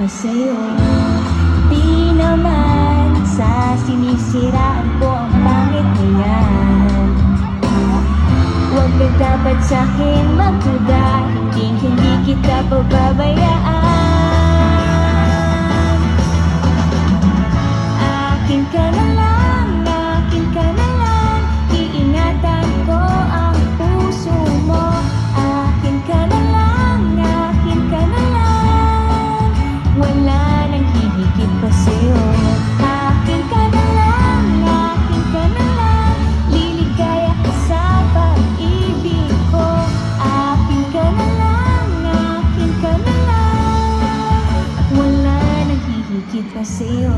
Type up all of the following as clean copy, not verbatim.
pa sa'yo. Di naman sa sinisiraan ko ang pangit na yan. Huwag ka dapat sa'kin magduda, hindi kita pababayaan. Akin ka na lang, akin ka na lang, iingatan ko ang puso mo. Akin ka na lang, akin ka na lang, wala nang hihigit pa sa'yo. Akin ka na lang, akin ka na lang, liligaya ka sa pag-ibig ko. Akin ka na lang, akin ka na lang, wala nang hihigit pa sa'yo.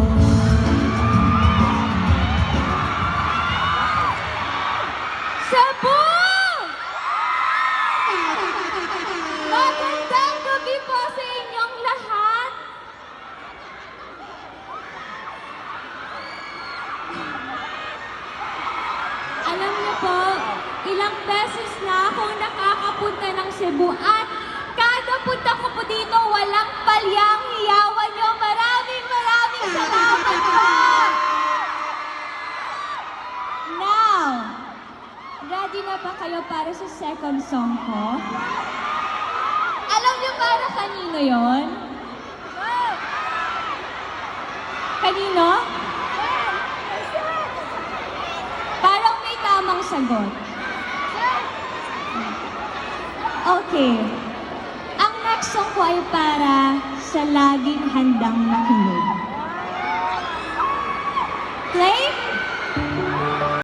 Cebu! Magandang gabi po sa inyong lahat. Alam niyo po, ilang beses na akong nakakapunta ng Cebu at kada punta ko po dito, walang palyang hiyawan niyo. Maraming salamat po! Now, ready na ba kayo para sa second song ko? Alam niyo para kanino yon? Kanino? Parang may tamang sagot. Okay. Ang next song ko ay para sa laging handang makinig.